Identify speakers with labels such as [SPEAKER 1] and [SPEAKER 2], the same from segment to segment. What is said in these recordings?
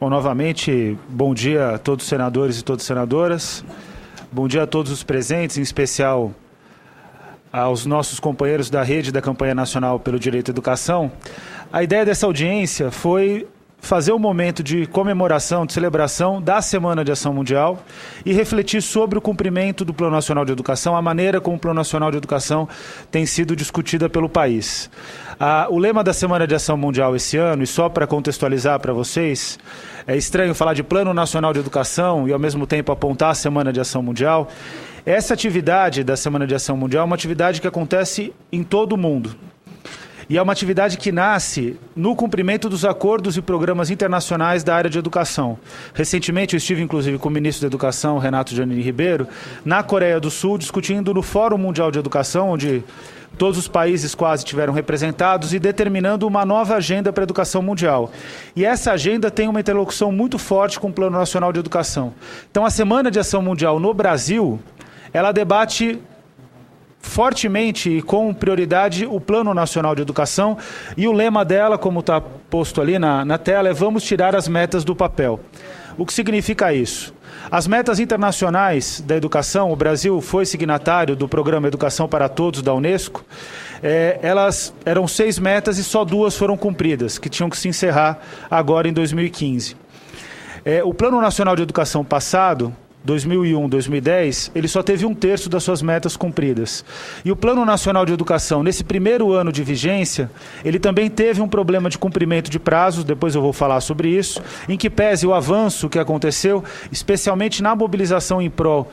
[SPEAKER 1] Bom, novamente, bom dia a todos os senadores e todas as senadoras. Bom dia a todos os presentes, em especial aos nossos companheiros da rede da Campanha Nacional pelo Direito à Educação. A ideia dessa audiência foi fazer um momento de comemoração, de celebração da Semana de Ação Mundial e refletir sobre o cumprimento do Plano Nacional de Educação, a maneira como o Plano Nacional de Educação tem sido discutida pelo país. O lema da Semana de Ação Mundial esse ano, e só para contextualizar para vocês, é estranho falar de Plano Nacional de Educação e ao mesmo tempo apontar a Semana de Ação Mundial. Essa atividade da Semana de Ação Mundial é uma atividade que acontece em todo o mundo. E é uma atividade que nasce no cumprimento dos acordos e programas internacionais da área de educação. Recentemente eu estive, inclusive, com o ministro da Educação, Renato Giannini Ribeiro, na Coreia do Sul, discutindo no Fórum Mundial de Educação, onde todos os países quase tiveram representados, e determinando uma nova agenda para a educação mundial. E essa agenda tem uma interlocução muito forte com o Plano Nacional de Educação. Então, a Semana de Ação Mundial no Brasil, ela debate fortemente e com prioridade o Plano Nacional de Educação, e o lema dela, como está posto ali na tela, é "Vamos tirar as metas do papel". O que significa isso? As metas internacionais da educação, o Brasil foi signatário do Programa Educação para Todos da Unesco, elas eram 6 metas e só 2 foram cumpridas, que tinham que se encerrar agora em 2015. O Plano Nacional de Educação passado, 2001, 2010, ele só teve 1/3 das suas metas cumpridas. E o Plano Nacional de Educação, nesse primeiro ano de vigência, ele também teve um problema de cumprimento de prazos, depois eu vou falar sobre isso, em que pese o avanço que aconteceu, especialmente na mobilização em prol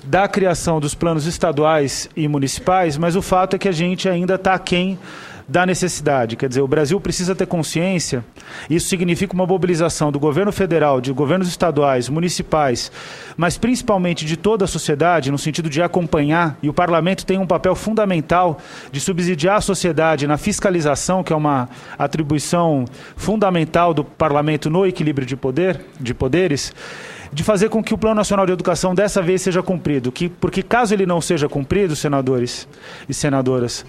[SPEAKER 1] da criação dos planos estaduais e municipais, mas o fato é que a gente ainda está aquém da necessidade. Quer dizer, o Brasil precisa ter consciência, isso significa uma mobilização do governo federal, de governos estaduais, municipais, mas principalmente de toda a sociedade, no sentido de acompanhar, e o parlamento tem um papel fundamental de subsidiar a sociedade na fiscalização, que é uma atribuição fundamental do parlamento no equilíbrio de poderes, de fazer com que o Plano Nacional de Educação dessa vez seja cumprido, porque caso ele não seja cumprido, senadores e senadoras,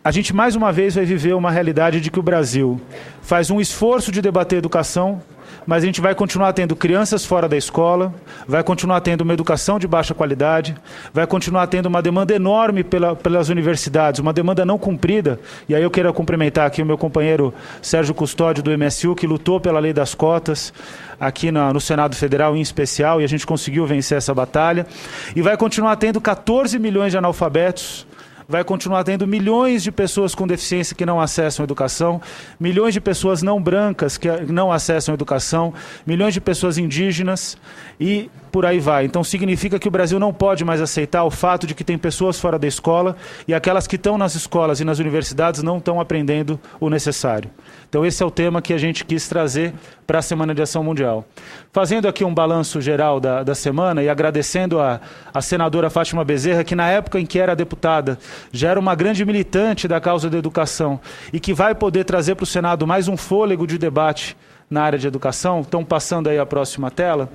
[SPEAKER 1] a gente mais uma vez vai viver uma realidade de que o Brasil faz um esforço de debater educação, mas a gente vai continuar tendo crianças fora da escola, vai continuar tendo uma educação de baixa qualidade, vai continuar tendo uma demanda enorme pelas universidades, uma demanda não cumprida. E aí eu quero cumprimentar aqui o meu companheiro Sérgio Custódio do MSU, que lutou pela lei das cotas aqui no Senado Federal em especial, e a gente conseguiu vencer essa batalha. E vai continuar tendo 14 milhões de analfabetos, vai continuar tendo milhões de pessoas com deficiência que não acessam a educação, milhões de pessoas não brancas que não acessam a educação, milhões de pessoas indígenas e por aí vai. Então significa que o Brasil não pode mais aceitar o fato de que tem pessoas fora da escola e aquelas que estão nas escolas e nas universidades não estão aprendendo o necessário. Então esse é o tema que a gente quis trazer para a Semana de Ação Mundial. Fazendo aqui um balanço geral da semana e agradecendo a senadora Fátima Bezerra, que na época em que era deputada já era uma grande militante da causa da educação e que vai poder trazer para o Senado mais um fôlego de debate na área de educação. Estão passando aí a próxima tela.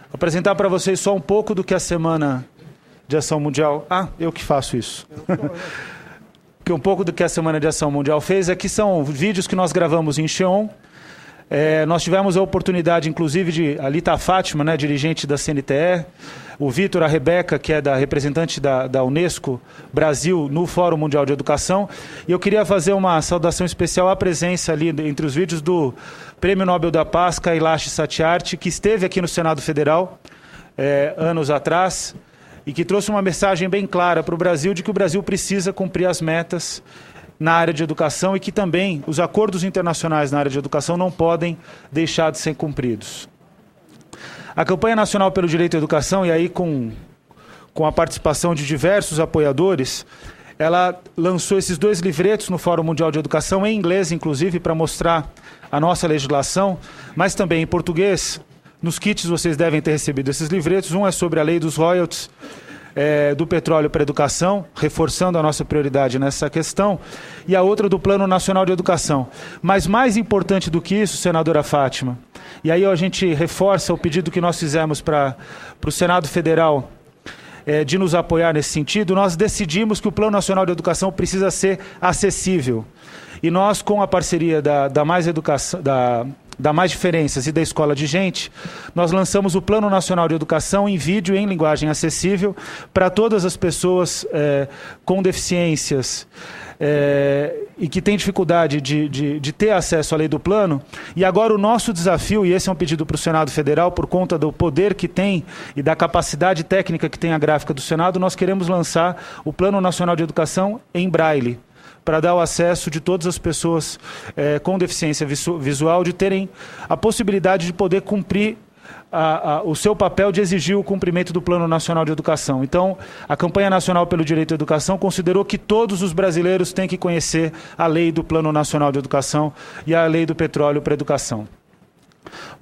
[SPEAKER 1] Vou apresentar para vocês só um pouco do que a Semana de Ação Mundial... eu que faço isso. Que um pouco do que a Semana de Ação Mundial fez. Aqui são vídeos que nós gravamos em Cheon. Nós tivemos a oportunidade, inclusive, ali está a Fátima, dirigente da CNTE, o Vitor, a Rebeca, que é representante da Unesco Brasil no Fórum Mundial de Educação. E eu queria fazer uma saudação especial à presença ali, entre os vídeos, do Prêmio Nobel da Paz, Kailash Satyarthi, que esteve aqui no Senado Federal anos atrás, e que trouxe uma mensagem bem clara para o Brasil de que o Brasil precisa cumprir as metas na área de educação e que também os acordos internacionais na área de educação não podem deixar de ser cumpridos. A Campanha Nacional pelo Direito à Educação, e aí com a participação de diversos apoiadores, ela lançou esses 2 livretos no Fórum Mundial de Educação, em inglês, inclusive, para mostrar a nossa legislação, mas também em português. Nos kits vocês devem ter recebido esses livretos. Um é sobre a lei dos royalties do petróleo para a educação, reforçando a nossa prioridade nessa questão, e a outra do Plano Nacional de Educação. Mas mais importante do que isso, senadora Fátima, e aí a gente reforça o pedido que nós fizemos para o Senado Federal de nos apoiar nesse sentido, nós decidimos que o Plano Nacional de Educação precisa ser acessível. E nós, com a parceria da da Mais Diferenças e da Escola de Gente, nós lançamos o Plano Nacional de Educação em vídeo e em linguagem acessível para todas as pessoas com deficiências e que têm dificuldade de ter acesso à lei do plano. E agora o nosso desafio, e esse é um pedido para o Senado Federal, por conta do poder que tem e da capacidade técnica que tem a gráfica do Senado, nós queremos lançar o Plano Nacional de Educação em braille, para dar o acesso de todas as pessoas com deficiência visual, de terem a possibilidade de poder cumprir o seu papel de exigir o cumprimento do Plano Nacional de Educação. Então, a Campanha Nacional pelo Direito à Educação considerou que todos os brasileiros têm que conhecer a lei do Plano Nacional de Educação e a lei do petróleo para a educação.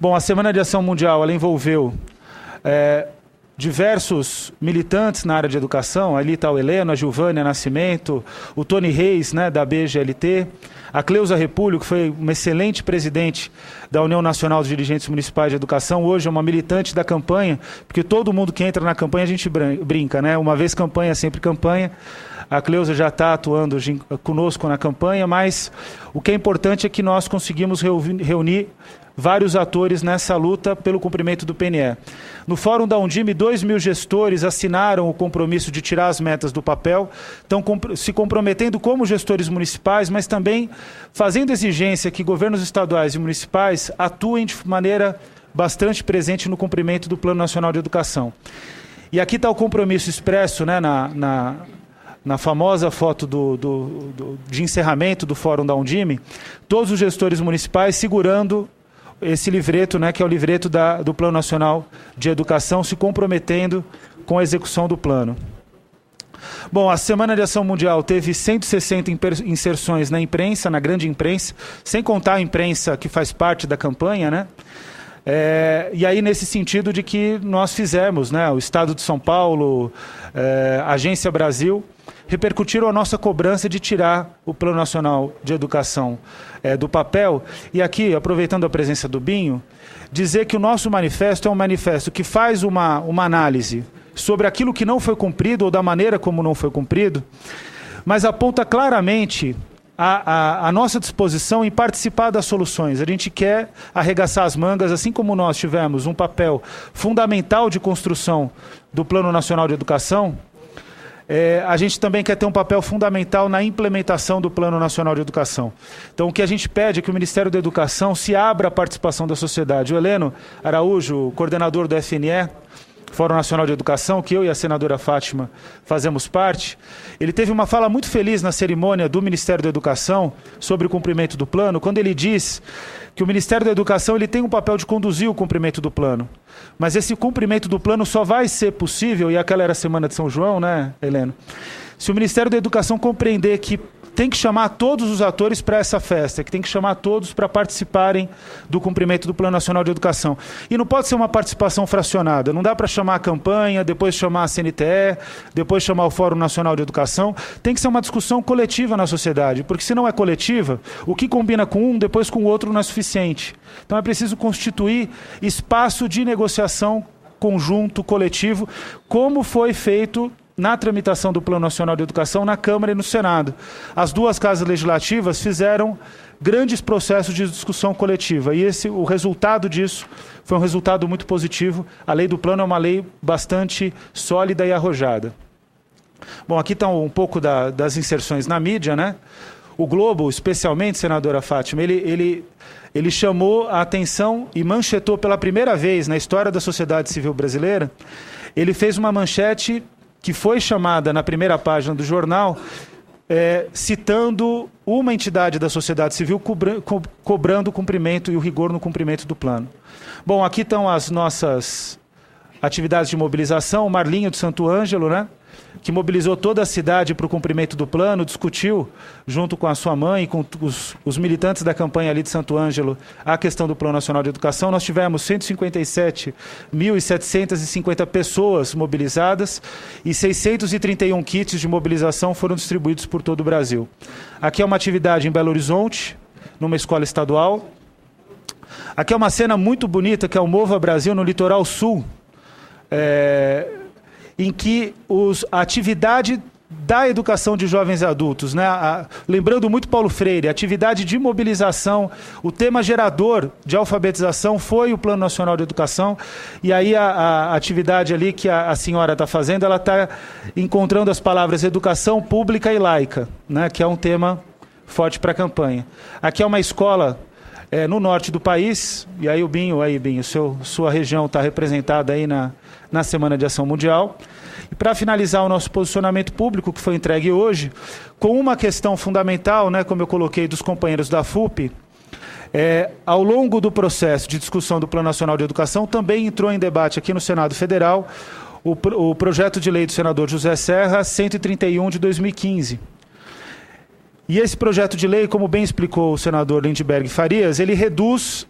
[SPEAKER 1] Bom, a Semana de Ação Mundial, ela envolveu diversos militantes na área de educação. Ali está o Heleno, a Gilvânia Nascimento, o Tony Reis, né, da BGLT, a Cleusa Repúlio, que foi uma excelente presidente da União Nacional dos Dirigentes Municipais de Educação, hoje é uma militante da campanha, porque todo mundo que entra na campanha a gente brinca, né? Uma vez campanha, sempre campanha. A Cleusa já está atuando conosco na campanha, mas o que é importante é que nós conseguimos reunir vários atores nessa luta pelo cumprimento do PNE. No Fórum da Undime, 2.000 gestores assinaram o compromisso de tirar as metas do papel, estão se comprometendo como gestores municipais, mas também fazendo exigência que governos estaduais e municipais atuem de maneira bastante presente no cumprimento do Plano Nacional de Educação. E aqui está o compromisso expresso, né, na famosa foto de encerramento do Fórum da Undime, todos os gestores municipais segurando esse livreto, né, que é o livreto do Plano Nacional de Educação, se comprometendo com a execução do plano. Bom, a Semana de Ação Mundial teve 160 inserções na imprensa, na grande imprensa, sem contar a imprensa que faz parte da campanha, né? E aí, nesse sentido de que nós fizemos, né, o Estado de São Paulo, a Agência Brasil, repercutiram a nossa cobrança de tirar o Plano Nacional de Educação do papel. E aqui, aproveitando a presença do Binho, dizer que o nosso manifesto é um manifesto que faz uma análise sobre aquilo que não foi cumprido ou da maneira como não foi cumprido, mas aponta claramente a nossa disposição em participar das soluções. A gente quer arregaçar as mangas, assim como nós tivemos um papel fundamental de construção do Plano Nacional de Educação, a gente também quer ter um papel fundamental na implementação do Plano Nacional de Educação. Então, o que a gente pede é que o Ministério da Educação se abra à participação da sociedade. O Heleno Araújo, coordenador do FNE, Fórum Nacional de Educação, que eu e a senadora Fátima fazemos parte, ele teve uma fala muito feliz na cerimônia do Ministério da Educação sobre o cumprimento do plano, quando ele diz que o Ministério da Educação ele tem um papel de conduzir o cumprimento do plano. Mas esse cumprimento do plano só vai ser possível, e aquela era a Semana de São João, né, Heleno? Se o Ministério da Educação compreender que tem que chamar todos os atores para essa festa, que tem que chamar todos para participarem do cumprimento do Plano Nacional de Educação. E não pode ser uma participação fracionada, não dá para chamar a campanha, depois chamar a CNTE, depois chamar o Fórum Nacional de Educação. Tem que ser uma discussão coletiva na sociedade, porque se não é coletiva, o que combina com um, depois com o outro não é suficiente. Então é preciso constituir espaço de negociação conjunto, coletivo, como foi feito na tramitação do Plano Nacional de Educação na Câmara e no Senado. As duas casas legislativas fizeram grandes processos de discussão coletiva e o resultado disso foi um resultado muito positivo. A lei do plano é uma lei bastante sólida e arrojada. Bom, aqui está um pouco das inserções na mídia, né? O Globo, especialmente, senadora Fátima, ele chamou a atenção e manchetou pela primeira vez na história da sociedade civil brasileira. Ele fez uma manchete que foi chamada na primeira página do jornal, citando uma entidade da sociedade civil cobrando o cumprimento e o rigor no cumprimento do plano. Bom, aqui estão as nossas atividades de mobilização. O Marlinho de Santo Ângelo, né, que mobilizou toda a cidade para o cumprimento do plano, discutiu junto com a sua mãe e com os militantes da campanha ali de Santo Ângelo a questão do Plano Nacional de Educação. Nós tivemos 157.750 pessoas mobilizadas e 631 kits de mobilização foram distribuídos por todo o Brasil. Aqui é uma atividade em Belo Horizonte, numa escola estadual. Aqui é uma cena muito bonita, que é o Mova Brasil, no litoral sul, em que a atividade da educação de jovens e adultos, né? Lembrando muito Paulo Freire, atividade de mobilização, o tema gerador de alfabetização foi o Plano Nacional de Educação, e aí a atividade ali que a senhora está fazendo, ela está encontrando as palavras educação pública e laica, né? Que é um tema forte para a campanha. Aqui é uma escola no norte do país, e aí Binho, sua região está representada aí na Semana de Ação Mundial. E para finalizar o nosso posicionamento público, que foi entregue hoje, com uma questão fundamental, né, como eu coloquei, dos companheiros da FUP, ao longo do processo de discussão do Plano Nacional de Educação, também entrou em debate aqui no Senado Federal o projeto de lei do senador José Serra, 131 de 2015. E esse projeto de lei, como bem explicou o senador Lindbergh Farias, ele reduz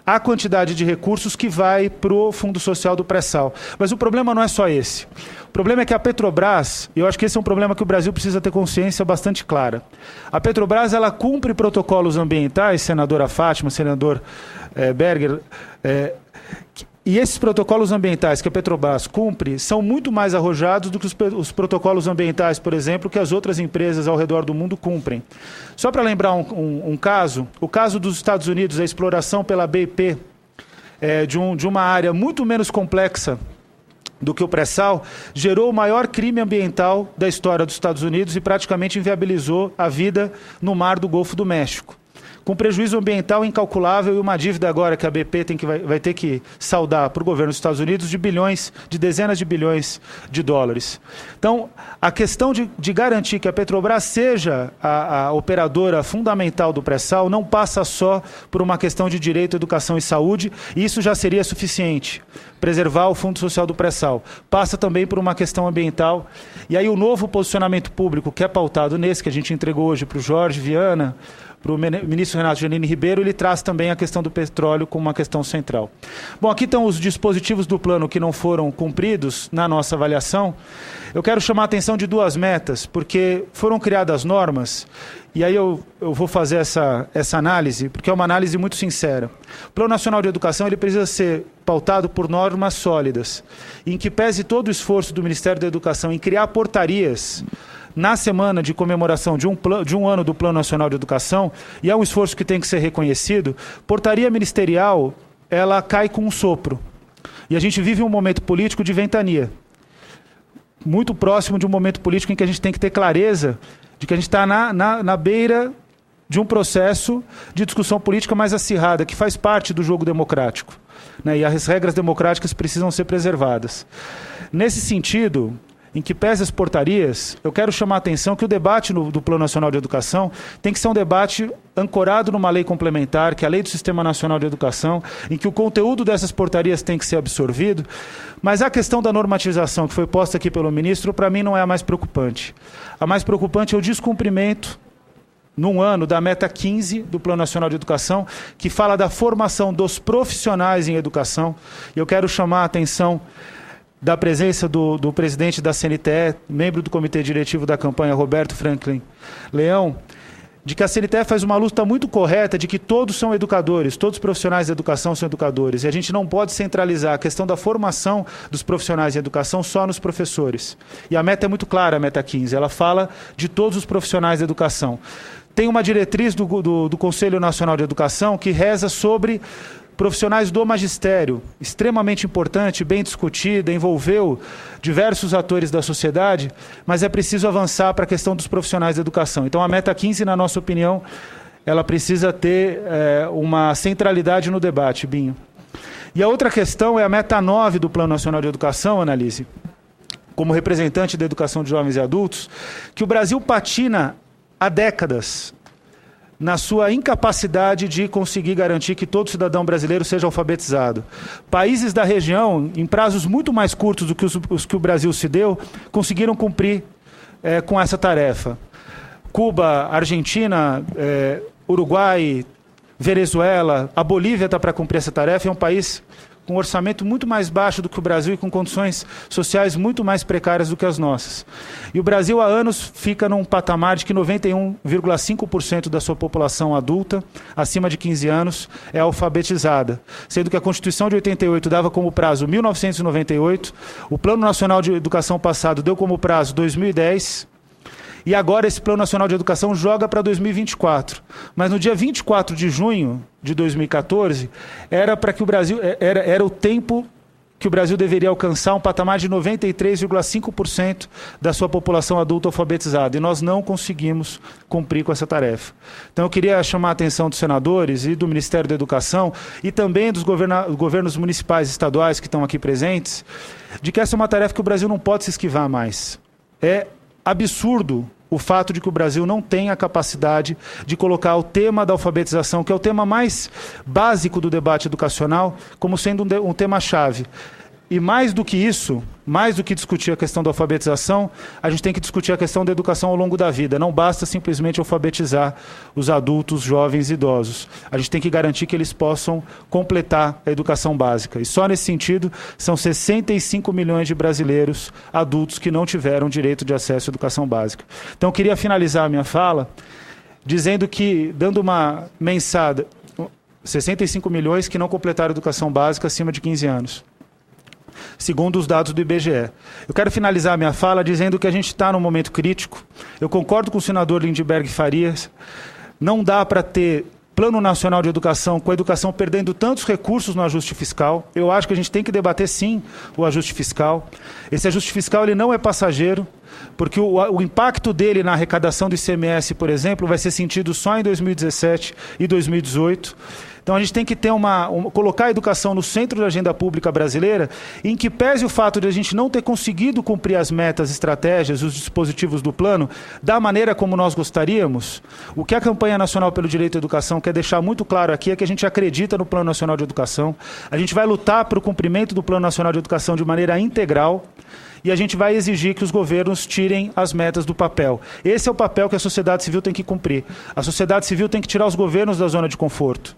[SPEAKER 1] a quantidade de recursos que vai para o Fundo Social do Pré-Sal. Mas o problema não é só esse. O problema é que a Petrobras, e eu acho que esse é um problema que o Brasil precisa ter consciência bastante clara. A Petrobras, ela cumpre protocolos ambientais, senadora Fátima, senador Berger, e esses protocolos ambientais que a Petrobras cumpre são muito mais arrojados do que os protocolos ambientais, por exemplo, que as outras empresas ao redor do mundo cumprem. Só para lembrar um caso, o caso dos Estados Unidos, a exploração pela BP de uma área muito menos complexa do que o pré-sal, gerou o maior crime ambiental da história dos Estados Unidos e praticamente inviabilizou a vida no mar do Golfo do México, com prejuízo ambiental incalculável e uma dívida agora que a BP vai ter que saldar para o governo dos Estados Unidos de dezenas de bilhões de dólares. Então, a questão de garantir que a Petrobras seja a operadora fundamental do pré-sal não passa só por uma questão de direito, educação e saúde, e isso já seria suficiente, preservar o Fundo Social do pré-sal. Passa também por uma questão ambiental, e aí o novo posicionamento público que é pautado nesse, que a gente entregou hoje para o Jorge Viana, para o ministro Renato Janine Ribeiro, ele traz também a questão do petróleo como uma questão central. Bom, aqui estão os dispositivos do plano que não foram cumpridos na nossa avaliação. Eu quero chamar a atenção de duas metas, porque foram criadas normas, e aí eu vou fazer essa análise, porque é uma análise muito sincera. O Plano Nacional de Educação ele precisa ser pautado por normas sólidas, em que pese todo o esforço do Ministério da Educação em criar portarias na semana de comemoração de um ano do Plano Nacional de Educação, e é um esforço que tem que ser reconhecido, portaria ministerial, ela cai com um sopro. E a gente vive um momento político de ventania, muito próximo de um momento político em que a gente tem que ter clareza de que a gente está na beira de um processo de discussão política mais acirrada, que faz parte do jogo democrático, né? E as regras democráticas precisam ser preservadas. Nesse sentido, em que pese as portarias, eu quero chamar a atenção que o debate do Plano Nacional de Educação tem que ser um debate ancorado numa lei complementar, que é a Lei do Sistema Nacional de Educação, em que o conteúdo dessas portarias tem que ser absorvido, mas a questão da normatização que foi posta aqui pelo ministro, para mim não é a mais preocupante. A mais preocupante é o descumprimento, num ano, da meta 15 do Plano Nacional de Educação, que fala da formação dos profissionais em educação, e eu quero chamar a atenção da presença do presidente da CNTE, membro do Comitê Diretivo da campanha, Roberto Franklin Leão, de que a CNTE faz uma luta muito correta de que todos são educadores, todos os profissionais da educação são educadores, e a gente não pode centralizar a questão da formação dos profissionais em educação só nos professores. E a meta é muito clara, a meta 15, ela fala de todos os profissionais da educação. Tem uma diretriz do Conselho Nacional de Educação que reza sobre profissionais do magistério, extremamente importante, bem discutida, envolveu diversos atores da sociedade, mas é preciso avançar para a questão dos profissionais da educação. Então, a meta 15, na nossa opinião, ela precisa ter uma centralidade no debate, Binho. E a outra questão é a meta 9 do Plano Nacional de Educação, Annalise, como representante da educação de jovens e adultos, que o Brasil patina há décadas na sua incapacidade de conseguir garantir que todo cidadão brasileiro seja alfabetizado. Países da região, em prazos muito mais curtos do que os que o Brasil se deu, conseguiram cumprir com essa tarefa. Cuba, Argentina, Uruguai, Venezuela, a Bolívia está para cumprir essa tarefa, é um país com um orçamento muito mais baixo do que o Brasil e com condições sociais muito mais precárias do que as nossas. E o Brasil, há anos, fica num patamar de que 91,5% da sua população adulta, acima de 15 anos, é alfabetizada, sendo que a Constituição de 88 dava como prazo 1998, o Plano Nacional de Educação passado deu como prazo 2010, e agora esse Plano Nacional de Educação joga para 2024. Mas no dia 24 de junho de 2014, era para que o Brasil era o tempo que o Brasil deveria alcançar um patamar de 93,5% da sua população adulta alfabetizada. E nós não conseguimos cumprir com essa tarefa. Então eu queria chamar a atenção dos senadores e do Ministério da Educação e também dos governos municipais e estaduais que estão aqui presentes, de que essa é uma tarefa que o Brasil não pode se esquivar mais. É absurdo o fato de que o Brasil não tem a capacidade de colocar o tema da alfabetização, que é o tema mais básico do debate educacional, como sendo um tema-chave. E mais do que isso, mais do que discutir a questão da alfabetização, a gente tem que discutir a questão da educação ao longo da vida. Não basta simplesmente alfabetizar os adultos, jovens e idosos. A gente tem que garantir que eles possam completar a educação básica. E só nesse sentido, são 65 milhões de brasileiros adultos que não tiveram direito de acesso à educação básica. Então, eu queria finalizar a minha fala dizendo que, dando uma mensada, 65 milhões que não completaram a educação básica acima de 15 anos. Segundo os dados do IBGE. Eu quero finalizar a minha fala dizendo que a gente está num momento crítico. Eu concordo com o senador Lindbergh Farias. Não dá para ter Plano Nacional de Educação com a educação perdendo tantos recursos no ajuste fiscal. Eu acho que a gente tem que debater, sim, o ajuste fiscal. Esse ajuste fiscal ele não é passageiro, porque o impacto dele na arrecadação do ICMS, por exemplo, vai ser sentido só em 2017 e 2018. Então a gente tem que ter colocar a educação no centro da agenda pública brasileira, em que pese o fato de a gente não ter conseguido cumprir as metas, estratégias, os dispositivos do plano, da maneira como nós gostaríamos. O que a Campanha Nacional pelo Direito à Educação quer deixar muito claro aqui é que a gente acredita no Plano Nacional de Educação, a gente vai lutar para o cumprimento do Plano Nacional de Educação de maneira integral, e a gente vai exigir que os governos tirem as metas do papel. Esse é o papel que a sociedade civil tem que cumprir. A sociedade civil tem que tirar os governos da zona de conforto.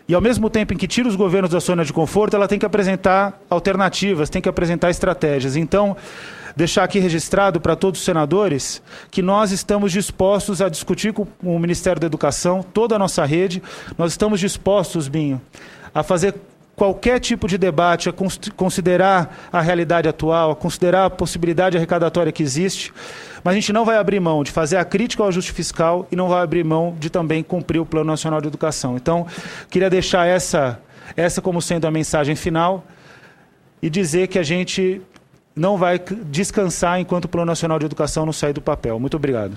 [SPEAKER 1] E, ao mesmo tempo em que tira os governos da zona de conforto, ela tem que apresentar alternativas, tem que apresentar estratégias. Então, deixar aqui registrado para todos os senadores que nós estamos dispostos a discutir com o Ministério da Educação, toda a nossa rede, nós estamos dispostos, Binho, a fazer qualquer tipo de debate, a considerar a realidade atual, a considerar a possibilidade arrecadatória que existe, mas a gente não vai abrir mão de fazer a crítica ao ajuste fiscal e não vai abrir mão de também cumprir o Plano Nacional de Educação. Então, queria deixar essa como sendo a mensagem final e dizer que a gente não vai descansar enquanto o Plano Nacional de Educação não sair do papel. Muito obrigado.